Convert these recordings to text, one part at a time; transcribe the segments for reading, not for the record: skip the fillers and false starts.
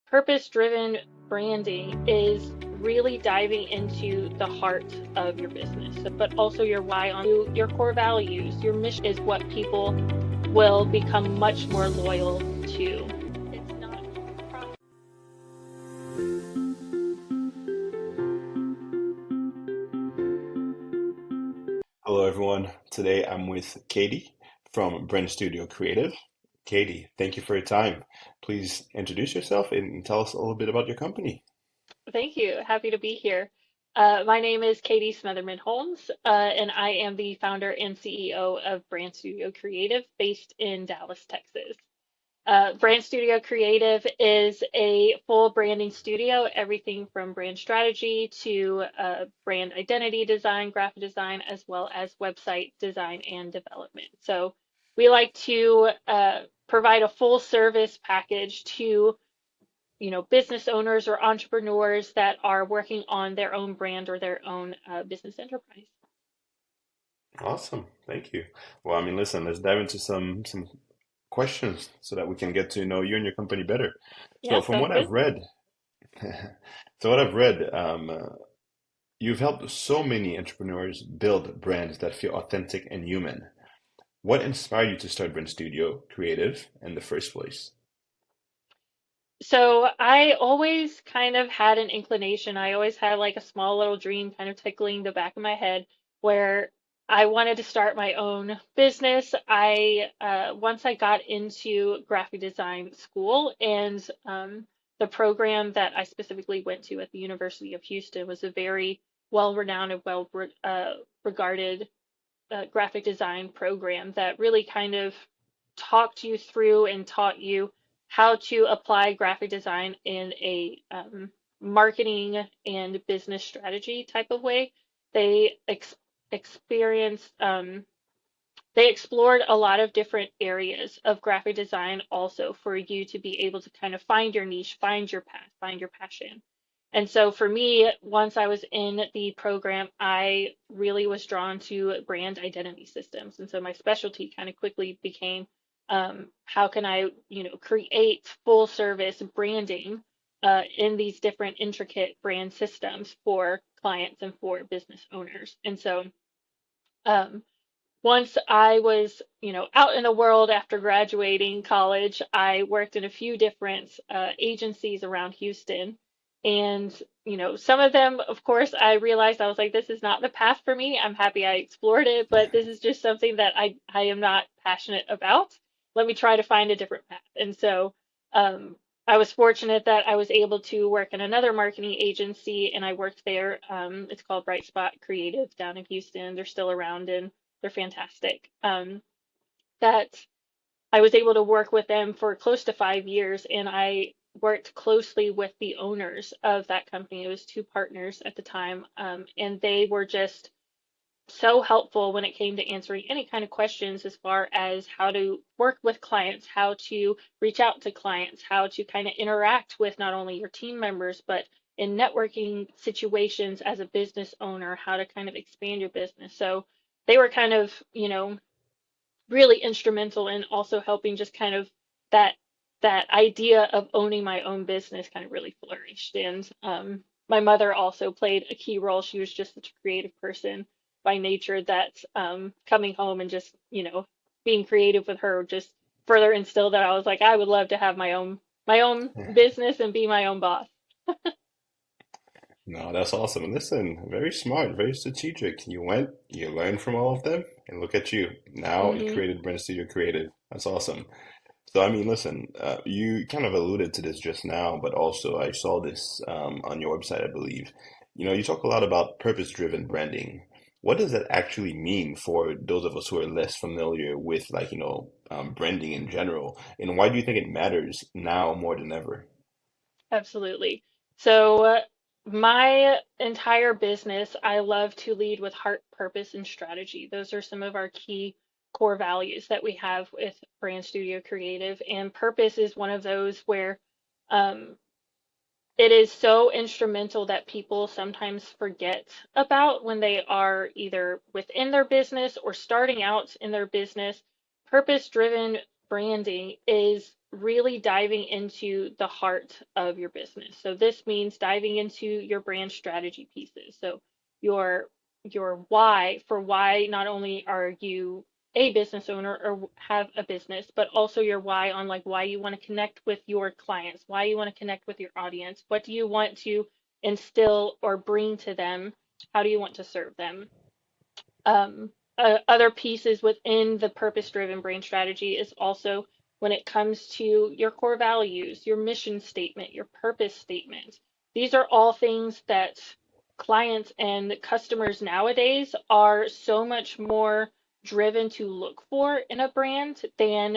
Purpose-driven branding is really diving into the heart of your business, but also your why, on your core values. Your mission is what people will become much more loyal to. It's not profit. Hello, everyone. Today I'm with Katie from Brand Studio Creative. Katie, thank you for your time. Please introduce yourself and tell us a little bit about your company. Thank you. Happy to be here. My name is Katie Smetherman Holmes, and I am the founder and CEO of Brand Studio Creative based in Dallas, Texas. Brand Studio Creative is a full branding studio, everything from brand strategy to brand identity design, graphic design, as well as website design and development. So we like to provide a full service package to business owners or entrepreneurs that are working on their own brand or their own business enterprise. Awesome. Thank you. Well, listen, let's dive into some questions so that we can get to know you and your company better. So, Yeah, from sounds what good. I've read, so what I've read, you've helped so many entrepreneurs build brands that feel authentic and human. What inspired you to start Brand Studio Creative in the first place? So I always kind of had an inclination. I always had like a small little dream kind of tickling the back of my head where I wanted to start my own business. I once I got into graphic design school, and the program that I specifically went to at the University of Houston was a very well-renowned and regarded graphic design program that really kind of talked you through and taught you how to apply graphic design in a marketing and business strategy type of way. They experienced, they explored a lot of different areas of graphic design also for you to be able to kind of find your niche, find your path, find your passion. And so for me, once I was in the program, I really was drawn to brand identity systems. And so my specialty kind of quickly became how can I, create full service branding in these different intricate brand systems for clients and for business owners. And so um, once I was, out in the world after graduating college, I worked in a few different agencies around Houston. And, some of them, of course, I realized I was like, this is not the path for me. I'm happy I explored it, but this is just something that I am not passionate about. Let me try to find a different path. And so I was fortunate that I was able to work in another marketing agency, and I worked there. It's called Bright Spot Creative down in Houston. They're still around, and they're fantastic. That I was able to work with them for close to 5 years, and I worked closely with the owners of that company. It was two partners at the time, and they were just so helpful when it came to answering any kind of questions as far as how to work with clients, how to reach out to clients, how to kind of interact with not only your team members, but in networking situations as a business owner, how to kind of expand your business. So they were kind of, really instrumental in also helping just kind of that that idea of owning my own business kind of really flourished. And my mother also played a key role. She was just such a creative person by nature that coming home and just, being creative with her just further instilled that I was like, I would love to have my own business and be my own boss. No, that's awesome. And listen, very smart, very strategic. You went, you learned from all of them, and look at you. Now you Hmm. created Brand Studio Creative. That's awesome. So, listen, you kind of alluded to this just now, but also I saw this on your website, I believe. You talk a lot about purpose-driven branding. What does that actually mean for those of us who are less familiar with, like, branding in general? And why do you think it matters now more than ever? Absolutely. So, my entire business, I love to lead with heart, purpose, and strategy. Those are some of our key core values that we have with Brand Studio Creative. And purpose is one of those where um, it is so instrumental that people sometimes forget about when they are either within their business or starting out in their business. Purpose-driven branding is really diving into the heart of your business. So this means diving into your brand strategy pieces. So your your why, for why not only are you a business owner or have a business, but also your why on like why you want to connect with your clients, why you want to connect with your audience, what do you want to instill or bring to them, how do you want to serve them. Other pieces within the purpose-driven brain strategy is also when it comes to your core values, your mission statement, your purpose statement. These are all things that clients and customers nowadays are so much more driven to look for in a brand than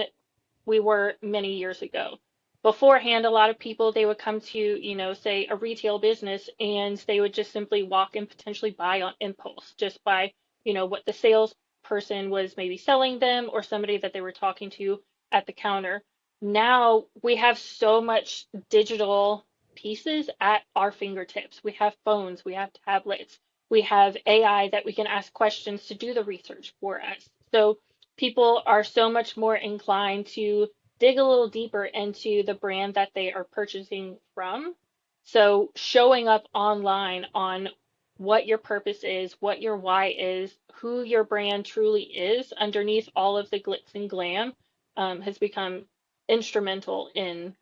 we were many years ago. Beforehand, a lot of people they would come to, say a retail business and they would just simply walk and potentially buy on impulse, just by, what the salesperson was maybe selling them or somebody that they were talking to at the counter. Now we have so much digital pieces at our fingertips. We have phones, we have tablets, we have AI that we can ask questions to do the research for us. So people are so much more inclined to dig a little deeper into the brand that they are purchasing from. So showing up online on what your purpose is, what your why is, who your brand truly is underneath all of the glitz and glam, has become instrumental in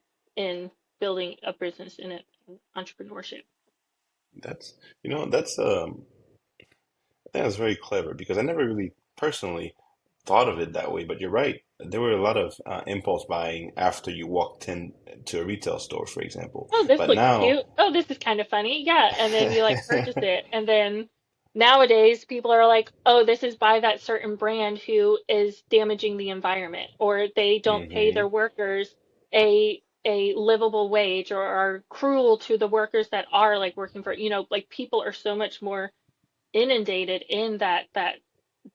building a business in entrepreneurship. That's, that's I think that's very clever because I never really personally thought of it that way. But you're right. There were a lot of impulse buying after you walked in to a retail store, for example. Oh, this But looks now, cute. Oh, this is kind of funny. Yeah. And then you like purchase it. And then nowadays people are like, oh, this is by that certain brand who is damaging the environment, or they don't pay their hmm workers a livable wage, or are cruel to the workers that are like working for, like people are so much more inundated in that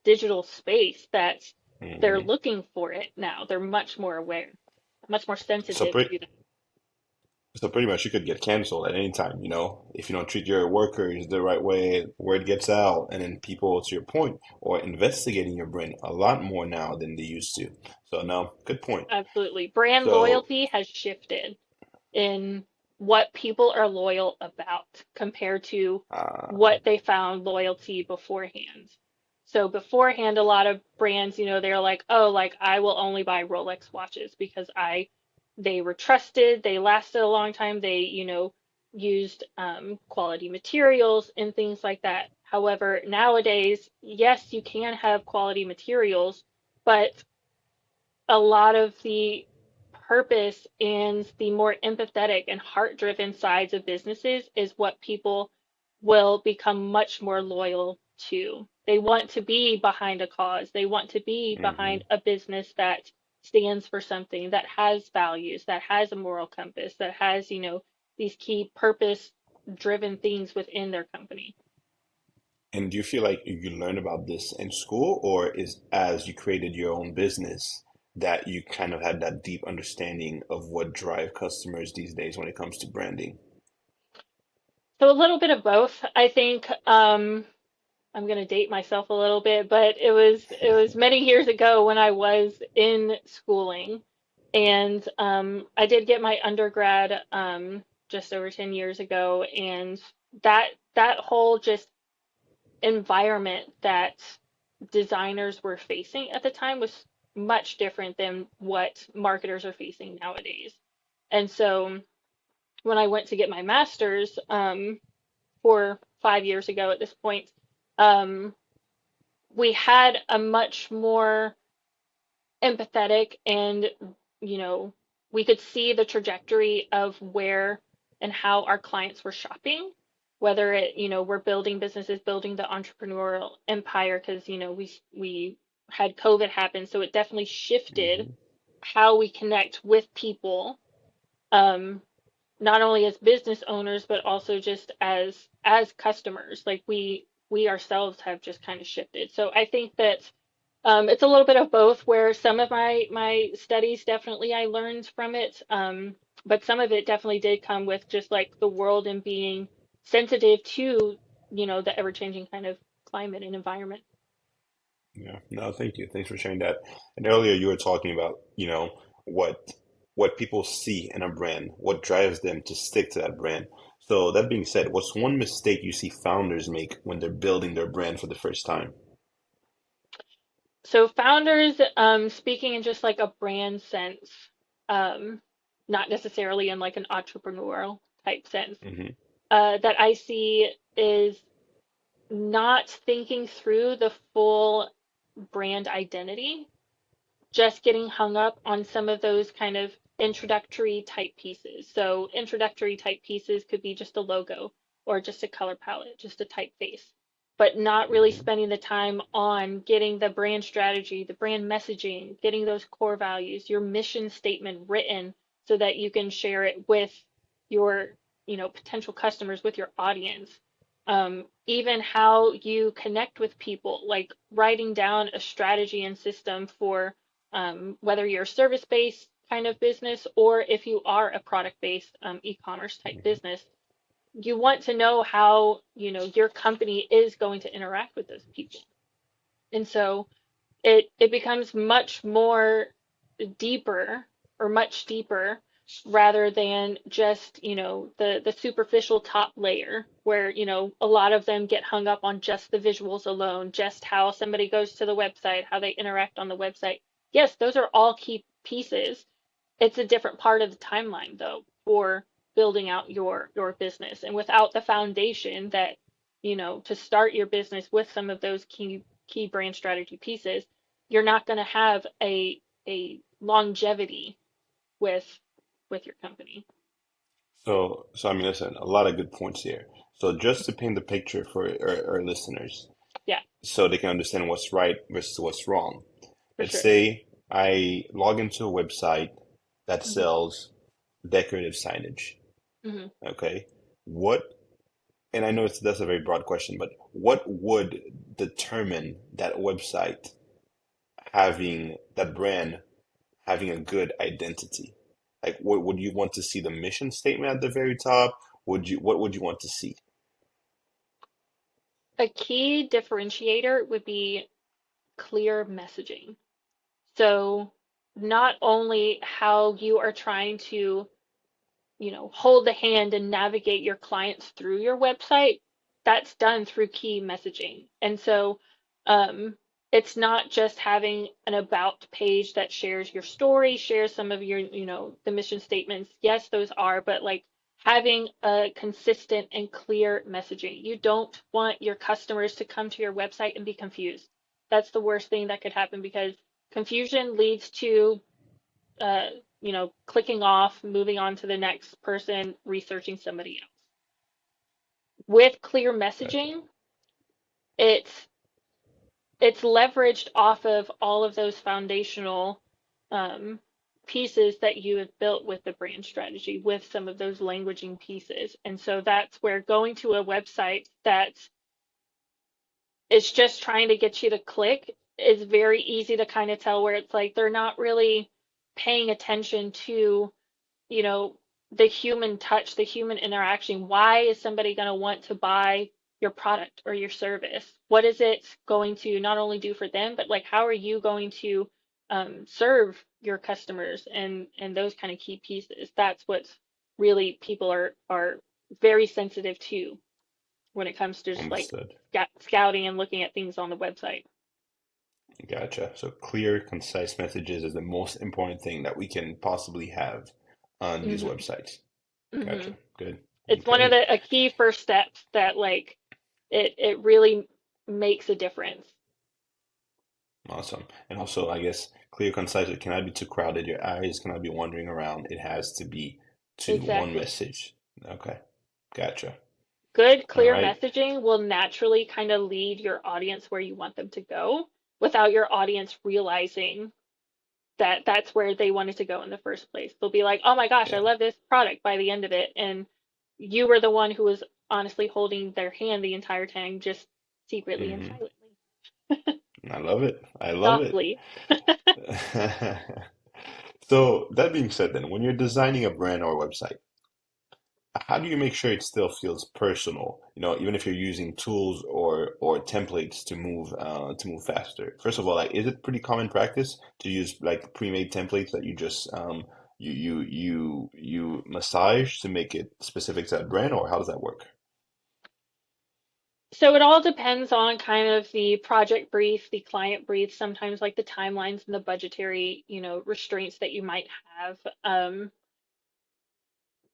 digital space that they're hmm looking for it now. They're much more aware, much more so sensitive pretty, to that. so pretty much you could get canceled at any time, if you don't treat your workers the right way, word gets out, and then people, to your point, are investigating your brand a lot more now than they used to. So no, good point. Absolutely. Brand So, loyalty has shifted in what people are loyal about compared to uh, what they found loyalty beforehand. So beforehand, a lot of brands, they're like, oh, like I will only buy Rolex watches because they were trusted, they lasted a long time, they, used quality materials and things like that. However, nowadays, yes, you can have quality materials, but a lot of the purpose and the more empathetic and heart-driven sides of businesses is what people will become much more loyal to. They want to be behind a cause. They want to be behind mhm. a business that stands for something, that has values, that has a moral compass, that has, these key purpose-driven things within their company. And do you feel like you learned about this in school, or is as you created your own business that you kind of had that deep understanding of what drive customers these days when it comes to branding? So a little bit of both. I think I'm gonna date myself a little bit, but it was many years ago when I was in schooling, and I did get my undergrad just over 10 years ago, and that whole just environment that designers were facing at the time was much different than what marketers are facing nowadays. And so when I went to get my master's, 4 5 years ago at this point, um, we had a much more empathetic and, you know, we could see the trajectory of where and how our clients were shopping, whether it, we're building businesses, building the entrepreneurial empire, because, we had COVID happen, so it definitely shifted hmm how we connect with people, um, not only as business owners, but also just as customers. Like we ourselves have just kind of shifted. So I think that it's a little bit of both, where some of my studies definitely I learned from it, but some of it definitely did come with just like the world and being sensitive to, the ever-changing kind of climate and environment. Yeah, no, thank you. Thanks for sharing that. And earlier you were talking about, what what people see in a brand, what drives them to stick to that brand. So that being said, what's one mistake you see founders make when they're building their brand for the first time? So founders, speaking in just like a brand sense, um, not necessarily in like an entrepreneurial type sense, Hmm. that I see is not thinking through the full brand identity, just getting hung up on some of those kind of introductory type pieces. So introductory type pieces could be just a logo or just a color palette, just a typeface, but not really Hmm. spending the time on getting the brand strategy, the brand messaging, getting those core values, your mission statement written so that you can share it with your, potential customers, with your audience. Even how you connect with people, like writing down a strategy and system for whether you're a service-based kind of business or if you are a product-based e-commerce type business, you want to know how, your company is going to interact with those people. And so it becomes much more deeper or much deeper rather than just, the superficial top layer where, a lot of them get hung up on just the visuals alone, just how somebody goes to the website, how they interact on the website. Yes, those are all key pieces. It's a different part of the timeline though for building out your business. And without the foundation that, to start your business with some of those key brand strategy pieces, you're not going to have a longevity with your company. So I mean, listen, a lot of good points here. So just to paint the picture for our listeners, Yeah, so they can understand what's right versus what's wrong. for Let's sure. say I log into a website that Hmm. sells decorative signage. Hmm. Okay. What, and I know that's a very broad question, but what would determine that website having that brand having a good identity? Like, what would you want to see the mission statement at the very top? What would you want to see? A key differentiator would be clear messaging. So not only how you are trying to, hold the hand and navigate your clients through your website, that's done through key messaging. And so um, it's not just having an about page that shares your story, shares some of your, the mission statements. Yes, those are, but like having a consistent and clear messaging. You don't want your customers to come to your website and be confused. That's the worst thing that could happen because confusion leads to uh, clicking off, moving on to the next person, researching somebody else. With clear Gotcha. messaging, it's it's leveraged off of all of those foundational um, pieces that you have built with the brand strategy, with some of those languaging pieces. And so that's where going to a website that is just trying to get you to click is very easy to kind of tell where it's like they're not really paying attention to you know, the human touch, the human interaction. Why is somebody going to want to buy your product or your service? What is it going to not only do for them, but like how are you going to serve your customers and those kind of key pieces? That's what really people are very sensitive to when it comes to just like Understood. scouting and looking at things on the website. Gotcha. So clear, concise messages is the most important thing that we can possibly have on these Hmm. websites. Hmm. Gotcha. Good. It's one of Okay. the a key first steps that like it really makes a difference. Awesome. And also, I guess clear, concise. It cannot be too crowded. Your eyes cannot be wandering around. It has to be to one Exactly. message. Okay. Gotcha. Good, All clear right. messaging will naturally kind of lead your audience where you want them to go without your audience realizing that that's where they wanted to go in the first place. They'll be like, "Oh my gosh, I Yeah. love this product" by the end of it, and you were the one who was honestly holding their hand the entire time, just secretly and Hmm. silently, I love it. I love it. softly. So that being said, then, when you're designing a brand or website, how do you make sure it still feels personal? You know, even if you're using tools or templates to move faster. First of all, like, is it pretty common practice to use like pre-made templates that you massage to make it specific to that brand, or how does that work? So it all depends on kind of the project brief, the client brief, sometimes like the timelines and the budgetary, restraints that you might have.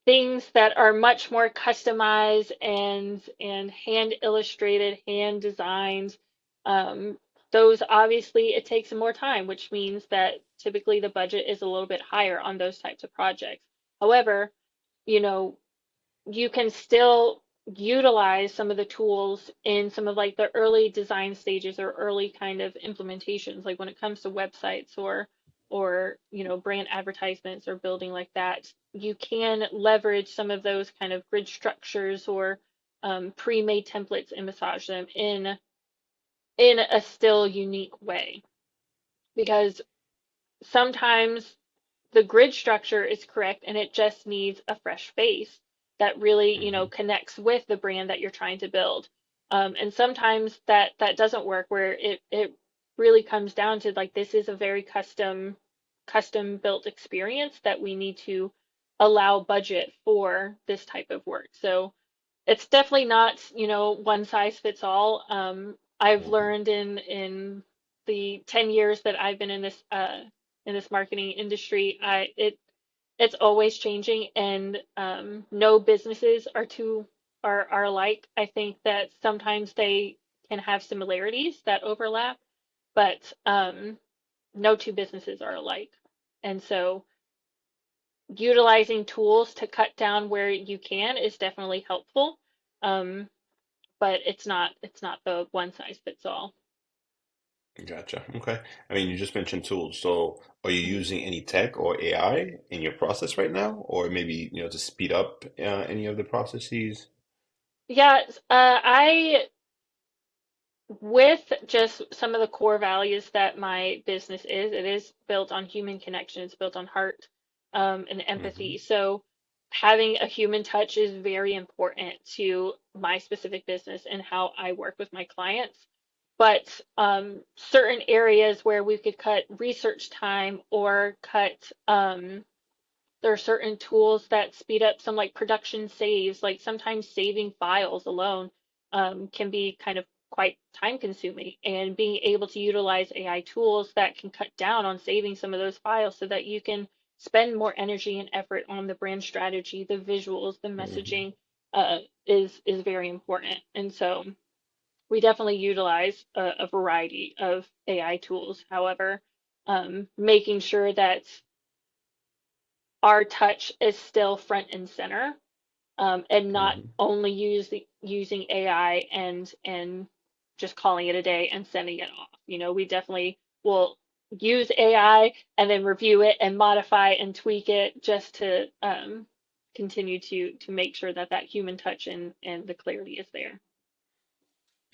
Things that are much more customized and hand illustrated, hand designed. Um, those obviously it takes more time, which means that typically the budget is a little bit higher on those types of projects. However, you know, you can still utilize some of the tools in some of like the early design stages or early kind of implementations, like when it comes to websites or brand advertisements or building like that. You can leverage some of those kind of grid structures or pre-made templates and massage them in a still unique way because sometimes the grid structure is correct and it just needs a fresh face that really, Hmm. connects with the brand that you're trying to build. And sometimes that doesn't work where it really comes down to like this is a very custom built experience that we need to allow budget for this type of work. So it's definitely not, one size fits all. I've Hmm. learned in the 10 years that I've been in this marketing industry, it's always changing, and no businesses are alike. I think that sometimes they can have similarities that overlap, but no two businesses are alike. And so utilizing tools to cut down where you can is definitely helpful. Um, but it's not the one size fits all. Gotcha. Okay. I mean, you just mentioned tools. So are you Mhm. using any tech or AI in your process right now? Or maybe, to speed up any of the processes? Yeah, I with just some of the core values that my business is, it is built on human connection. It's built on heart, and Hmm. empathy. So having a human touch is very important to my specific business and how I work with my clients. But certain areas where we could cut research time or cut there are certain tools that speed up some like production saves. Like sometimes saving files alone can be kind of quite time consuming, and being able to utilize AI tools that can cut down on saving some of those files so that you can spend more energy and effort on the brand strategy, the visuals, the Hmm. messaging is very important. And so we definitely utilize a variety of AI tools. However, making sure that our touch is still front and center, and not Hmm. only using AI and just calling it a day and sending it off. We definitely will use AI and then review it and modify and tweak it just to continue to make sure that that human touch and the clarity is there.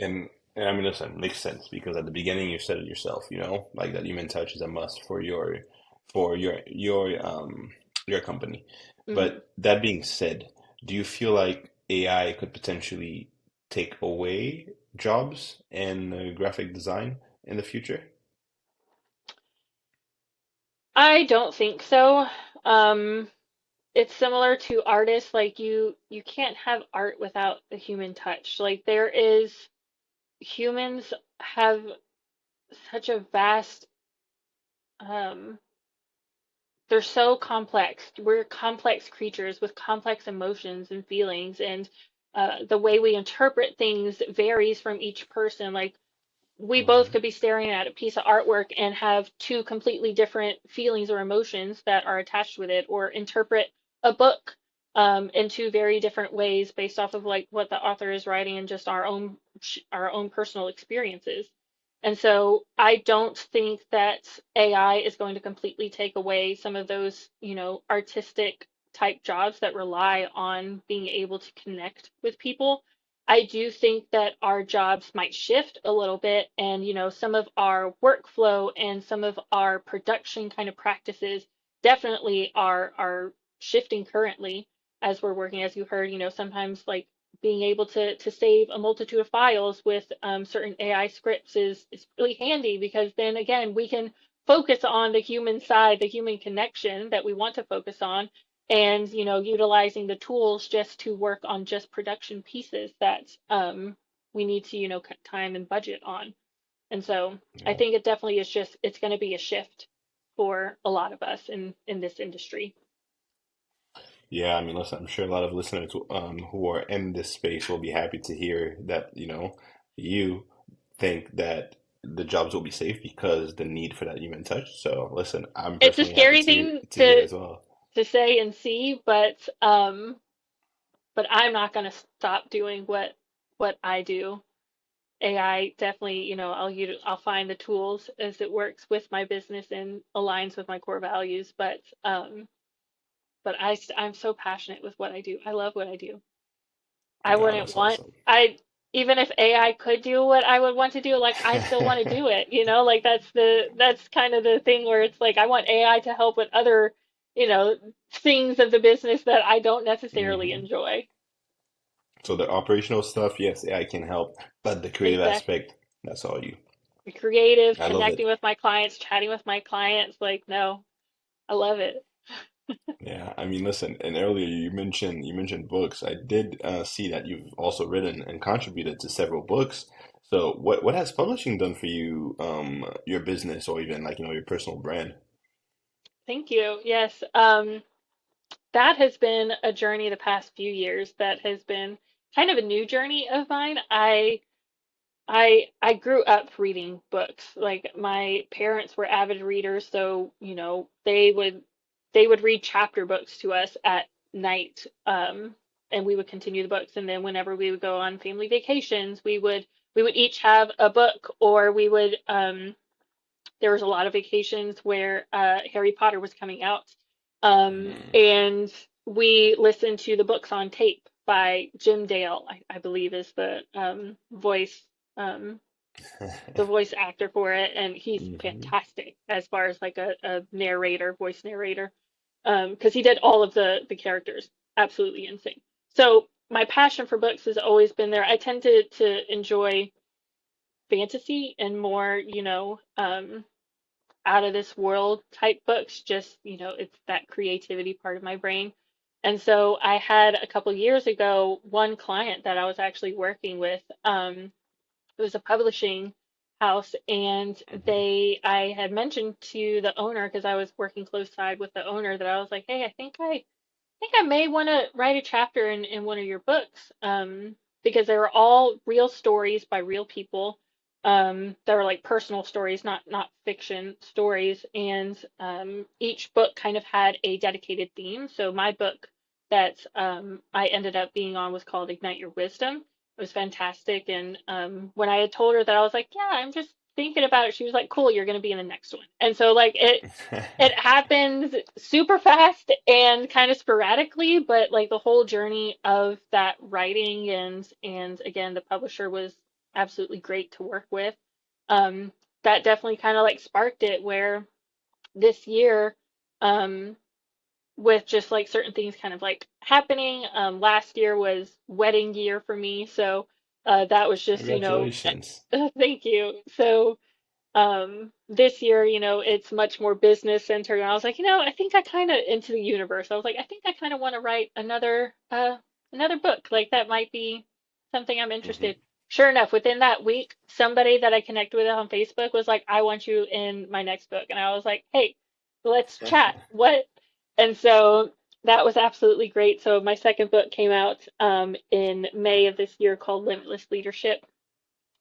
And I mean, listen, makes sense because at the beginning you said it yourself, like that human touch is a must for your company. Hmm. But that being said, do you feel like AI could potentially take away jobs in graphic design in the future? I don't think so. Um, it's similar to artists. Like you can't have art without the human touch. Like there is humans have such a vast um they're so complex. We're complex creatures with complex emotions and feelings, and the way we interpret things varies from each person. Like we both Hmm. could be staring at a piece of artwork and have two completely different feelings or emotions that are attached with it, or interpret a book in two very different ways based off of like what the author is writing and just our own personal experiences. And so I don't think that AI is going to completely take away some of those, artistic type jobs that rely on being able to connect with people. I do think that our jobs might shift a little bit, and some of our workflow and some of our production kind of practices definitely are shifting currently as we're working. As you heard, sometimes like being able to save a multitude of files with certain AI scripts is really handy because then again we can focus on the human side, the human connection that we want to focus on, and utilizing the tools just to work on just production pieces that we need to cut time and budget on. And so I Yeah. think it definitely is just it's going to be a shift for a lot of us in this industry. Yeah, I mean, listen, I'm sure a lot of listeners who are in this space will be happy to hear that, you think that the jobs will be safe because the need for that human touch. So, listen, I'm It's a personally happy scary thing to hear to as well. say and see, but I'm not going to stop doing what I do. AI definitely, I'll find the tools as it works with my business and aligns with my core values, but I'm so passionate with what I do. I love what I do. I Yeah, wouldn't that's want awesome. I even if AI could do what I would want to do, like I still want to do it, like that's kind of the thing where it's like I want AI to help with other, you know, things of the business that I don't necessarily Hmm. enjoy. So the operational stuff, yes, AI can help, but the creative Exactly. aspect, that's all you. Creative, I love connecting it. with my clients, chatting with my clients, like no, I love it. Yeah, I mean, listen, and earlier you mentioned books. I did see that you've also written and contributed to several books. So what has publishing done for you, your business or even like, your personal brand? Thank you. Yes. That has been a journey the past few years that has been kind of a new journey of mine. I grew up reading books. Like my parents were avid readers, so they would read chapter books to us at night, and we would continue the books. And then whenever we would go on family vacations, we would each have a book, or we would there was a lot of vacations where Harry Potter was coming out, Mm. and we listened to the books on tape by Jim Dale, I believe is um, the voice actor for it, and he's Hmm. fantastic as far as like a narrator, voice narrator, because he did all of the characters, absolutely insane. So my passion for books has always been there. I tend to enjoy fantasy and more, out of this world type books. Just, it's that creativity part of my brain. And so I had a couple years ago one client that I was actually working with. It was a publishing house, and Hmm. I had mentioned to the owner, because I was working close side with the owner, that I was like, hey, I think I may want to write a chapter in one of your books, because they were all real stories by real people. That were like personal stories, not fiction stories, and each book kind of had a dedicated theme. So my book that I ended up being on was called Ignite Your Wisdom. It was fantastic, and when I had told her that, I was like, yeah, I'm just thinking about it. She was like, cool, you're going to be in the next one. And so like it happens super fast and kind of sporadically, but like the whole journey of that writing, and again, the publisher was absolutely great to work with. Um, that definitely kind of like sparked it, where this year, um, with just like certain things kind of like happening, last year was wedding year for me, so that was just, Congratulations. thank you. So this year, it's much more business centered, and I was like, I think I kind of into the universe. I was like, I think I kind of want to write another book. Like that might be something I'm interested. Hmm. Sure enough, within that week, somebody that I connected with on Facebook was like, I want you in my next book. And I was like, hey, let's chat. What? And so that was absolutely great. So my second book came out in May of this year, called Limitless Leadership.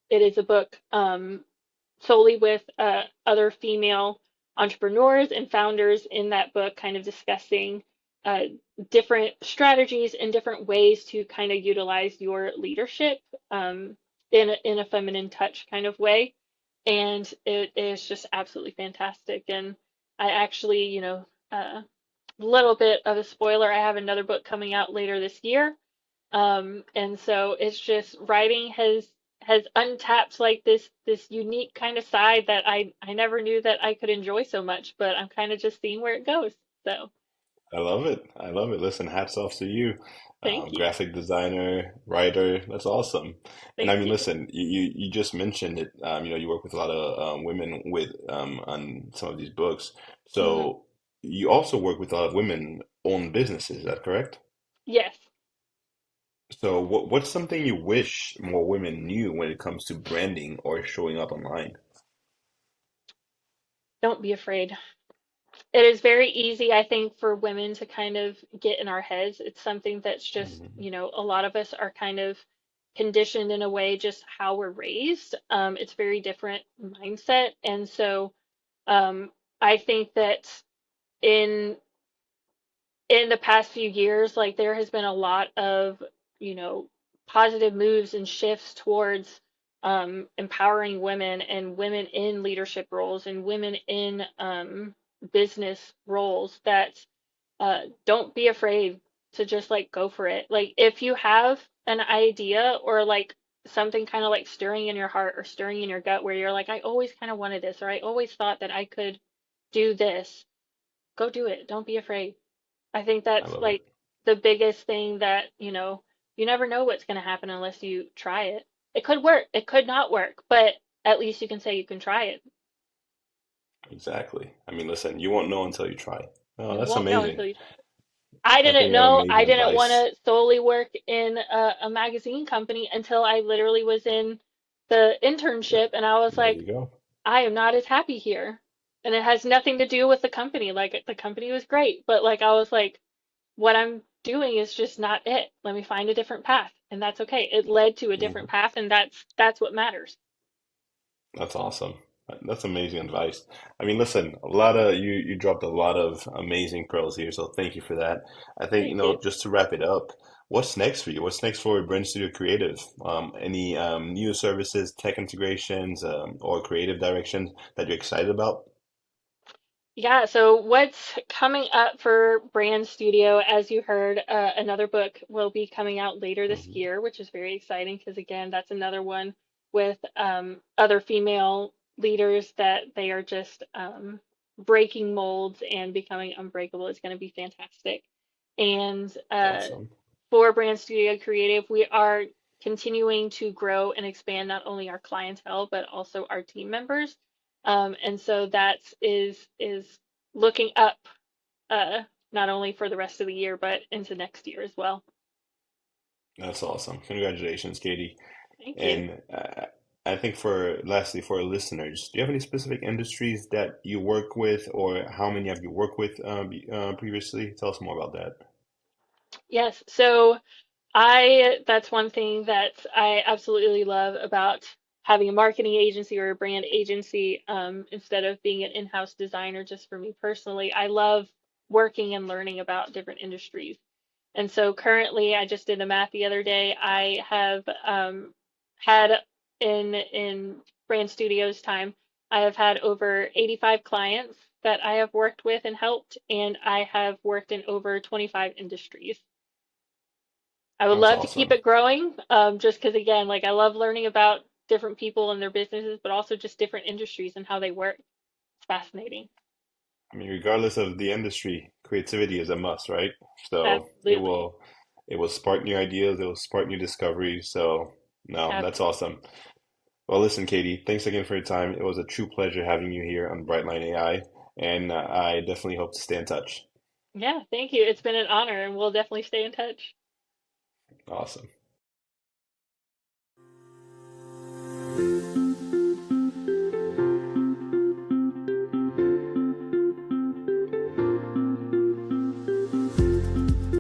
It is a book solely with other female entrepreneurs and founders in that book, kind of discussing uh, different strategies and different ways to kind of utilize your leadership, in a feminine touch kind of way. And it is just absolutely fantastic. And I actually, a little bit of a spoiler, I have another book coming out later this year, and so it's just writing has untapped like this unique kind of side that I never knew that I could enjoy so much, but I'm kind of just seeing where it goes. So I love it. I love it. Listen, hats off to you. Thank you. Graphic designer, writer. That's awesome. And I Thank mean, you. listen, you just mentioned it. You work with a lot of women with on some of these books. Hmm. So you also work with a lot of women-owned businesses. Is that correct? Yes. So what's something you wish more women knew when it comes to branding or showing up online? Don't be afraid. It is very easy, I think, for women to kind of get in our heads. It's something that's just, Hmm. a lot of us are kind of conditioned in a way, just how we're raised. It's very different mindset. And so um, I think that in in the past few years, like there has been a lot of, you know, positive moves and shifts towards empowering women and women in leadership roles and women in business roles that don't be afraid to just like go for it. Like if you have an idea or like something kind of like stirring in your heart or stirring in your gut where you're like, I always kind of wanted this or I always thought that I could do this, go do it. Don't be afraid. I think I that's love it. like the biggest thing that, you never know what's going to happen unless you try it. It could work, it could not work, but at least you can say you can try it. Exactly. I mean, listen, you won't know until you try. Oh, You that's won't know amazing. until you try. I I didn't think that know I amazing didn't want advice. to solely work in a magazine company until I literally was in the Th- internship and I was There like, you go. I am not as happy here. And it has nothing to do with the company. Like the company was great, but like I was like, what I'm doing is just not it. Let me find a different path, and that's okay. It led to a different Hmm. path, and that's what matters. That's awesome. That's amazing advice. I mean, listen, a lot of you dropped a lot of amazing pearls here, so thank you for that. I think, Thank you. just to wrap it up, what's next for you? What's next for Brand Studio Creative? Any new services, tech integrations, or creative directions that you're excited about? Yeah, so what's coming up for Brand Studio? As you heard, another book will be coming out later this Hmm. year, which is very exciting because, again, that's another one with other female leaders that they are just breaking molds and becoming unbreakable. It's going to be fantastic. And Awesome. for Brand Studio Creative, we are continuing to grow and expand not only our clientele but also our team members. And so that is looking up not only for the rest of the year but into next year as well. That's awesome. Congratulations, Katie. Thank you. And I think for lastly, for our listeners, do you have any specific industries that you work with, or how many have you worked with previously? Tell us more about that. Yes, so I that's one thing that I absolutely love about having a marketing agency or a brand agency instead of being an in-house designer just for me personally. I love working and learning about different industries. And so currently, I just did the math the other day. I have had in Brand Studios time, I have had over 85 clients that I have worked with and helped, and I have worked in over 25 industries. I would That's love to keep awesome. it growing, just because again, like I love learning about different people and their businesses, but also just different industries and how they work. It's fascinating. I mean, regardless of the industry, creativity is a must, right? So Absolutely. it will spark new ideas, it will spark new discoveries. So no, that's Absolutely. awesome. Well, listen, Katie, thanks again for your time. It was a true pleasure having you here on Brightline AI, and I definitely hope to stay in touch. Yeah, thank you. It's been an honor, and we'll definitely stay in touch. Awesome.